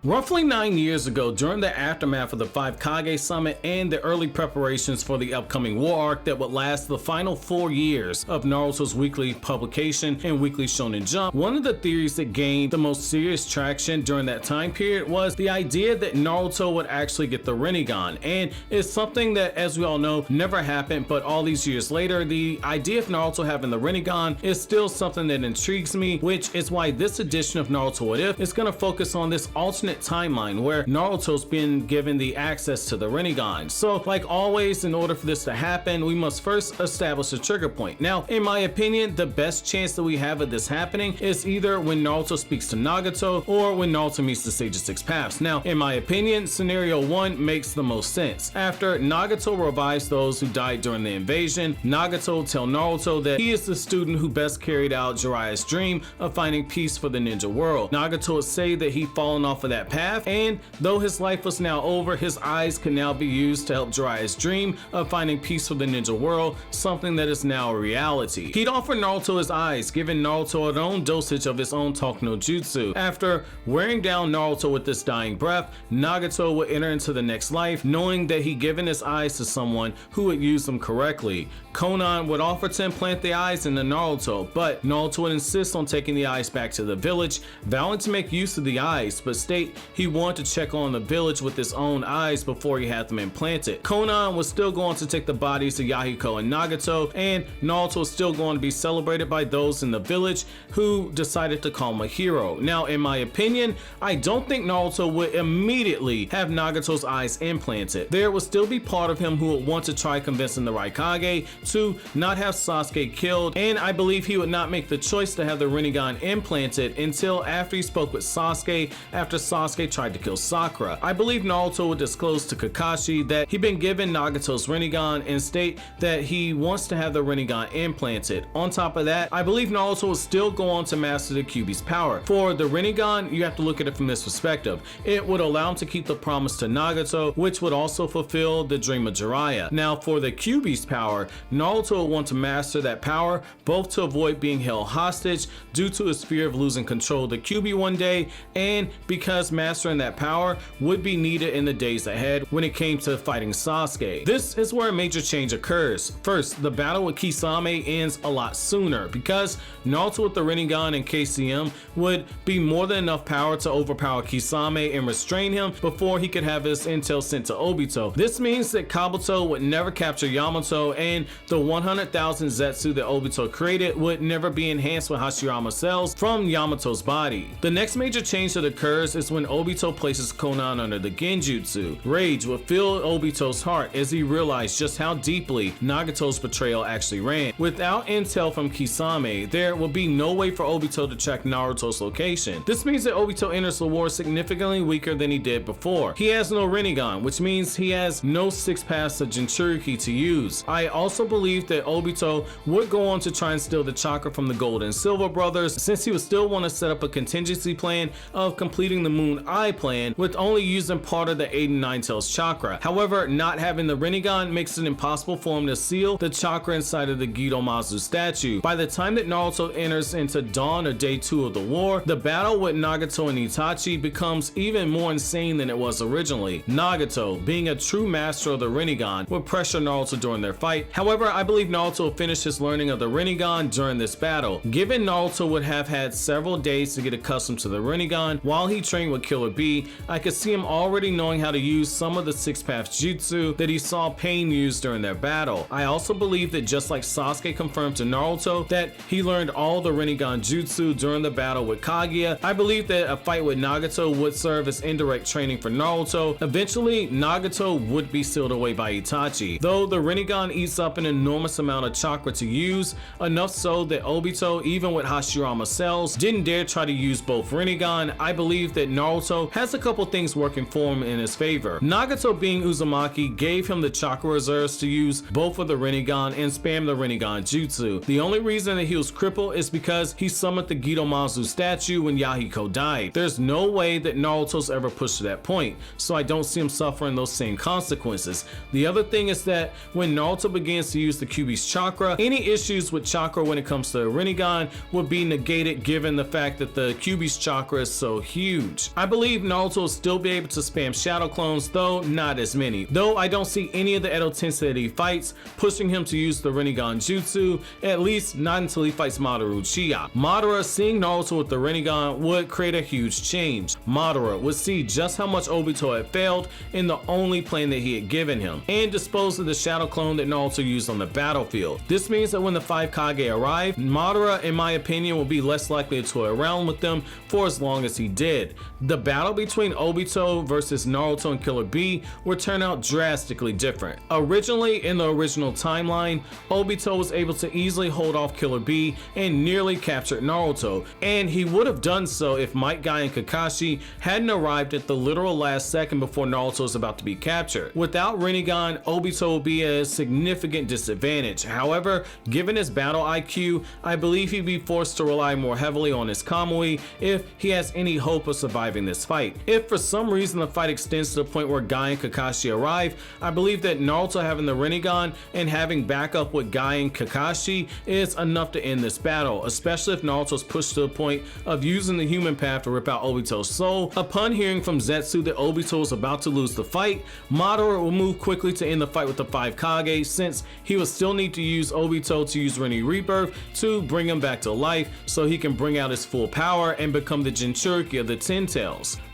Roughly 9 years ago, during the aftermath of the 5 Kage Summit and the early preparations for the upcoming war arc that would last the final 4 years of Naruto's weekly publication and weekly Shonen Jump, one of the theories that gained the most serious traction during that time period was the idea that Naruto would actually get the Rinnegan, and it's something that, as we all know, never happened, but all these years later, the idea of Naruto having the Rinnegan is still something that intrigues me, which is why this edition of Naruto What If is going to focus on this alternate timeline where Naruto's been given the access to the Rinnegan. So like always, in order for this to happen, we must first establish a trigger point. Now, in my opinion, the best chance that we have of this happening is either when Naruto speaks to Nagato or when Naruto meets the Sage of Six Paths. Now, in my opinion, scenario 1 makes the most sense. After Nagato revives those who died during the invasion, Nagato will tell Naruto that he is the student who best carried out Jiraiya's dream of finding peace for the ninja world. Nagato would say that he'd fallen off of that path, and though his life was now over, his eyes could now be used to help Jiraiya's dream of finding peace for the ninja world, something that is now a reality. He'd offer Naruto his eyes, giving Naruto an own dosage of his own Talk no Jutsu. After wearing down Naruto with this dying breath, Nagato would enter into the next life, knowing that he'd given his eyes to someone who would use them correctly. Konan would offer to implant the eyes into Naruto, but Naruto would insist on taking the eyes back to the village, vowing to make use of the eyes, but state he wanted to check on the village with his own eyes before he had them implanted. Konan was still going to take the bodies of Yahiko and Nagato, and Naruto was still going to be celebrated by those in the village who decided to call him a hero. Now, in my opinion, I don't think Naruto would immediately have Nagato's eyes implanted. There would still be part of him who would want to try convincing the Raikage to not have Sasuke killed, and I believe he would not make the choice to have the Rinnegan implanted until after he spoke with Sasuke after Sasuke tried to kill Sakura. I believe Naruto would disclose to Kakashi that he'd been given Nagato's Rinnegan and state that he wants to have the Rinnegan implanted. On top of that, I believe Naruto would still go on to master the Kyuubi's power. For the Rinnegan, you have to look at it from this perspective. It would allow him to keep the promise to Nagato, which would also fulfill the dream of Jiraiya. Now, for the Kyuubi's power, Naruto would want to master that power, both to avoid being held hostage due to his fear of losing control of the Kyuubi one day, and because mastering that power would be needed in the days ahead when it came to fighting Sasuke. This is where a major change occurs. First, the battle with Kisame ends a lot sooner because Naruto with the Rinnegan and KCM would be more than enough power to overpower Kisame and restrain him before he could have his intel sent to Obito. This means that Kabuto would never capture Yamato, and the 100,000 Zetsu that Obito created would never be enhanced with Hashirama cells from Yamato's body. The next major change that occurs is when Obito places Konan under the Genjutsu. Rage would fill Obito's heart as he realized just how deeply Nagato's betrayal actually ran. Without intel from Kisame, there will be no way for Obito to check Naruto's location. This means that Obito enters the war significantly weaker than he did before. He has no Rinnegan, which means he has no Six Paths of Jinchuriki to use. I also believe that Obito would go on to try and steal the chakra from the Gold and Silver brothers, since he would still want to set up a contingency plan of completing the Moon Eye plan with only using part of the 8 and 9 Tails chakra. However, not having the Rinnegan makes it impossible for him to seal the chakra inside of the Gidomazu statue. By the time that Naruto enters into Dawn or Day 2 of the war, the battle with Nagato and Itachi becomes even more insane than it was originally. Nagato, being a true master of the Rinnegan, would pressure Naruto during their fight. However, I believe Naruto will finish his learning of the Rinnegan during this battle. Given Naruto would have had several days to get accustomed to the Rinnegan while he trained with Killer Bee, I could see him already knowing how to use some of the Six Paths Jutsu that he saw Pain use during their battle. I also believe that just like Sasuke confirmed to Naruto that he learned all the Rinnegan Jutsu during the battle with Kaguya, I believe that a fight with Nagato would serve as indirect training for Naruto. Eventually, Nagato would be sealed away by Itachi. Though the Rinnegan eats up an enormous amount of chakra to use, enough so that Obito, even with Hashirama cells, didn't dare try to use both Rinnegan. I believe that Naruto has a couple things working for him in his favor. Nagato, being Uzumaki, gave him the chakra reserves to use both of the Rinnegan and spam the Rinnegan Jutsu. The only reason that he was crippled is because he summoned the Gidomazu statue when Yahiko died. There's no way that Naruto's ever pushed to that point, so I don't see him suffering those same consequences. The other thing is that when Naruto begins to use the Kyuubi's chakra, any issues with chakra when it comes to Rinnegan would be negated given the fact that the Kyuubi's chakra is so huge. I believe Naruto will still be able to spam shadow clones, though not as many. Though I don't see any of the Edo Tensei that he fights pushing him to use the Rinnegan jutsu, at least not until he fights Madara Uchiha. Madara seeing Naruto with the Rinnegan would create a huge change. Madara would see just how much Obito had failed in the only plan that he had given him, and dispose of the shadow clone that Naruto used on the battlefield. This means that when the 5 Kage arrive, Madara, in my opinion, will be less likely to toy around with them for as long as he did. The battle between Obito versus Naruto and Killer Bee would turn out drastically different. Originally, in the original timeline, Obito was able to easily hold off Killer Bee and nearly captured Naruto, and he would have done so if Might Guy and Kakashi hadn't arrived at the literal last second before Naruto was about to be captured. Without Rinnegan, Obito will be at a significant disadvantage. However, given his battle IQ, I believe he'd be forced to rely more heavily on his Kamui if he has any hope of surviving this fight. If for some reason the fight extends to the point where Guy and Kakashi arrive, I believe that Naruto having the Rinnegan and having backup with Guy and Kakashi is enough to end this battle, especially if Naruto's pushed to the point of using the human path to rip out Obito's soul. Upon hearing from Zetsu that Obito was about to lose the fight, Madara will move quickly to end the fight with the 5 Kage, since he will still need to use Obito to use Rinne Rebirth to bring him back to life so he can bring out his full power and become the Jinchuriki of the Ten Tails.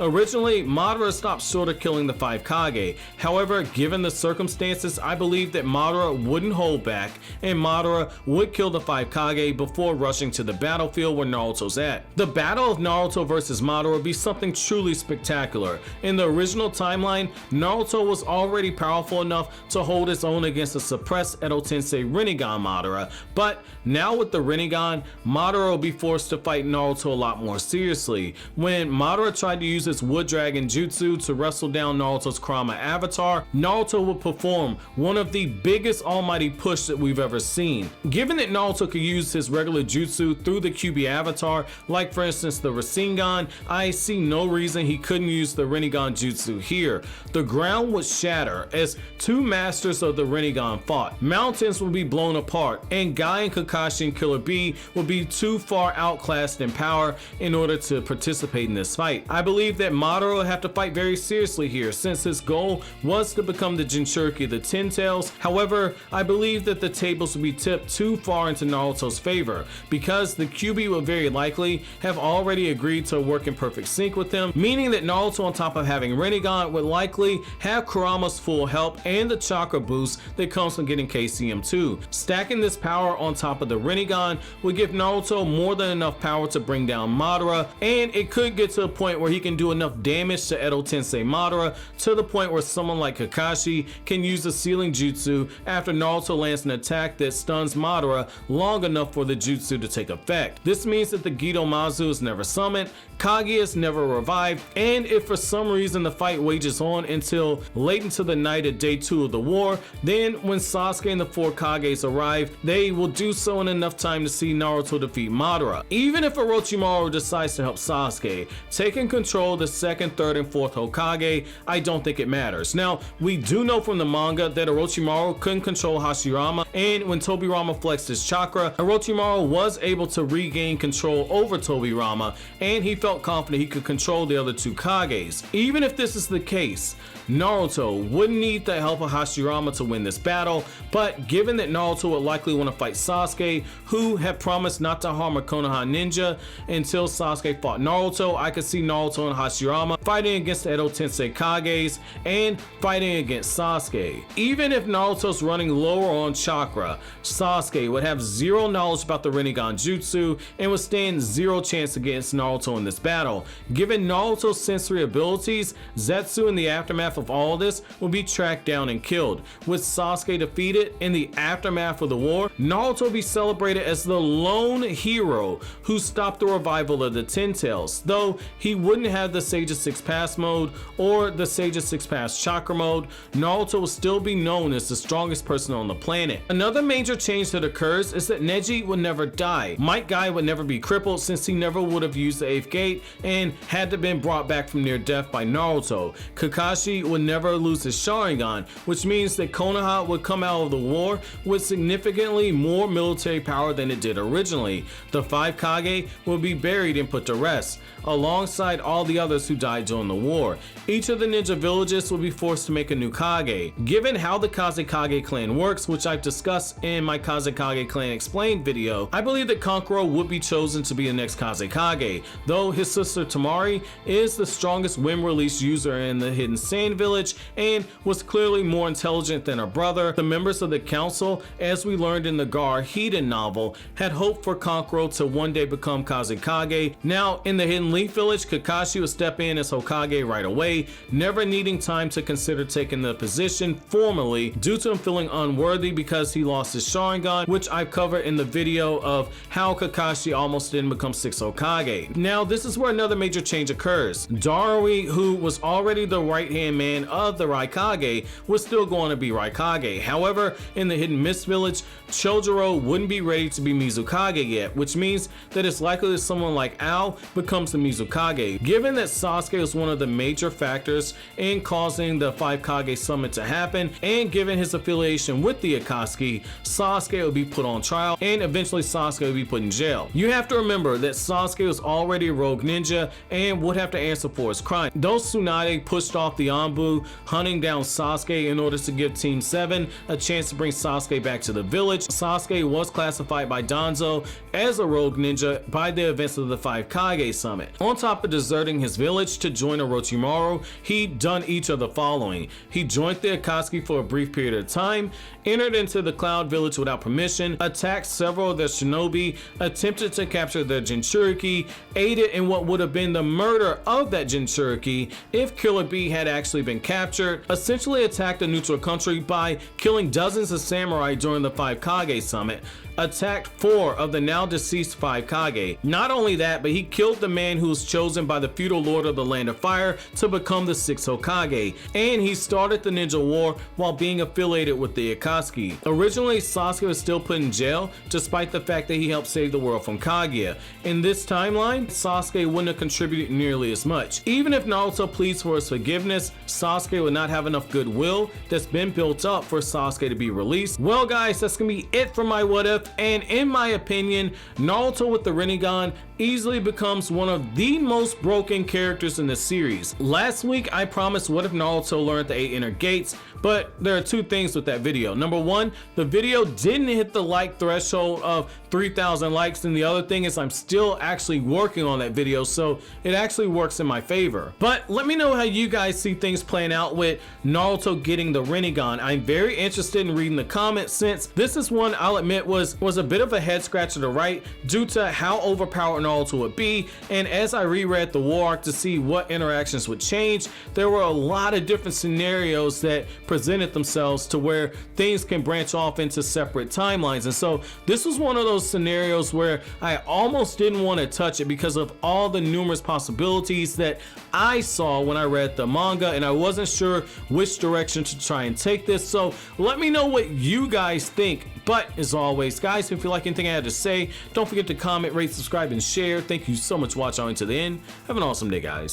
Originally, Madara stopped short of killing the 5 Kage. However, given the circumstances, I believe that Madara wouldn't hold back and Madara would kill the 5 Kage before rushing to the battlefield where Naruto's at. The battle of Naruto versus Madara would be something truly spectacular. In the original timeline, Naruto was already powerful enough to hold his own against a suppressed Edo Tensei Rinnegan Madara, but now with the Rinnegan, Madara will be forced to fight Naruto a lot more seriously. When Madara tried to use his Wood Dragon Jutsu to wrestle down Naruto's Kurama avatar, Naruto would perform one of the biggest almighty push that we've ever seen. Given that Naruto could use his regular jutsu through the QB avatar, like for instance the Rasengan, I see no reason he couldn't use the Rinnegan Jutsu here. The ground would shatter as two masters of the Rinnegan fought. Mountains would be blown apart, and Guy and Kakashi and Killer Bee would be too far outclassed in power in order to participate in this fight. I believe that Madara will have to fight very seriously here, since his goal was to become the Jinchuriki of the Ten Tails. However, I believe that the tables will be tipped too far into Naruto's favor, because the QB will very likely have already agreed to work in perfect sync with him, meaning that Naruto, on top of having Rinnegan, would likely have Kurama's full help and the chakra boost that comes from getting KCM2. Stacking this power on top of the Rinnegan would give Naruto more than enough power to bring down Madara, and it could get to a point where he can do enough damage to Edo Tensei Madara to the point where someone like Kakashi can use the Sealing Jutsu after Naruto lands an attack that stuns Madara long enough for the jutsu to take effect. This means that the Gidomazu is never summoned, Kaguya is never revived, and if for some reason the fight wages on until late into the night of day 2 of the war, then when Sasuke and the 4 Kages arrive, they will do so in enough time to see Naruto defeat Madara. Even if Orochimaru decides to help Sasuke, taking control of the 2nd, 3rd, and 4th Hokage, I don't think it matters. Now, we do know from the manga that Orochimaru couldn't control Hashirama, and when Tobirama flexed his chakra, Orochimaru was able to regain control over Tobirama, and he felt confident he could control the other 2 Kages. Even if this is the case, Naruto wouldn't need the help of Hashirama to win this battle, but given that Naruto would likely want to fight Sasuke, who had promised not to harm a Konoha ninja until Sasuke fought Naruto, I could see Naruto and Hashirama fighting against the Edo Tensei Kages and fighting against Sasuke. Even if Naruto's running lower on chakra, Sasuke would have zero knowledge about the Rinnegan Jutsu and would stand zero chance against Naruto in this battle. Given Naruto's sensory abilities, Zetsu in the aftermath of all this will be tracked down and killed. With Sasuke defeated in the aftermath of the war, Naruto will be celebrated as the lone hero who stopped the revival of the Ten Tails, though he wouldn't have the Sage of Six Paths mode or the Sage of Six Paths chakra mode. Naruto will still be known as the strongest person on the planet. Another major change that occurs is that Neji would never die. Might Guy would never be crippled, since he never would have used the 8th gate and had to been brought back from near death by Naruto. Kakashi would never lose his Sharingan, which means that Konoha would come out of the war with significantly more military power than it did originally. The 5 Kage will be buried and put to rest. alongside all the others who died during the war. Each of the ninja villages will be forced to make a new kage. Given how the Kage clan works, which I've discussed in my Kage clan explained video, I believe that Kankuro would be chosen to be the next Kage, though his sister Tamari is the strongest wind release user in the Hidden Sand Village and was clearly more intelligent than her brother. The members of the council, as we learned in the Gar Hiden novel, had hoped for Kankuro to one day become Kage. Now, in the Hidden Leaf Village, Kakashi would step in as Hokage right away, never needing time to consider taking the position formally due to him feeling unworthy because he lost his Sharingan, which I've covered in the video of how Kakashi almost didn't become 6th Hokage. Now, this is where another major change occurs. Darui, who was already the right-hand man of the Raikage, was still going to be Raikage. However, in the Hidden Mist Village, Chojuro wouldn't be ready to be Mizukage yet, which means that it's likely that someone like Ao becomes the Mizukage. Given that Sasuke was one of the major factors in causing the 5 Kage summit to happen, and given his affiliation with the Akatsuki, Sasuke would be put on trial and eventually Sasuke would be put in jail. You have to remember that Sasuke was already a rogue ninja and would have to answer for his crime. Though Tsunade pushed off the Anbu, hunting down Sasuke in order to give Team 7 a chance to bring Sasuke back to the village, Sasuke was classified by Danzo as a rogue ninja by the events of the 5 Kage summit. On top of deserting his village to join Orochimaru, he'd done each of the following. He joined the Akatsuki for a brief period of time, entered into the Cloud Village without permission, attacked several of their shinobi, attempted to capture their Jinchuriki, aided in what would have been the murder of that Jinchuriki if Killer Bee had actually been captured, essentially attacked a neutral country by killing dozens of samurai during the 5 Kage summit, attacked 4 of the now deceased 5 Kage. Not only that, but he killed the man who was chosen by the feudal lord of the Land of Fire to become the 6th Hokage, and he started the ninja war while being affiliated with the Akatsuki. Originally, Sasuke was still put in jail despite the fact that he helped save the world from Kaguya. In this timeline, Sasuke wouldn't have contributed nearly as much. Even if Naruto pleads for his forgiveness, Sasuke would not have enough goodwill that's been built up for Sasuke to be released. Well guys, that's gonna be it for my what if, and in my opinion, Naruto with the Rinnegan easily becomes one of the most broken characters in the series. Last week I promised what if Naruto learned the 8 inner gates, but there are 2 things with that video. Number 1, the video didn't hit the like threshold of 3,000 likes, and the other thing is I'm still actually working on that video, so it actually works in my favor. But let me know how you guys see things playing out with Naruto getting the Rinnegan. I'm very interested in reading the comments, since this is one I'll admit was a bit of a head scratcher to write due to how overpowered Naruto would be, and as I reread the war arc to see what interactions would change, there were a lot of different scenarios that presented themselves to where things can branch off into separate timelines. And so this was one of those scenarios where I almost didn't want to touch it because of all the numerous possibilities that I saw when I read the manga, and I wasn't sure which direction to try and take this. So let me know what you guys think. But as always guys, if you like anything I had to say, don't forget to comment, rate, subscribe, and share. Thank you so much for watching all the way to the end. Have an awesome day guys.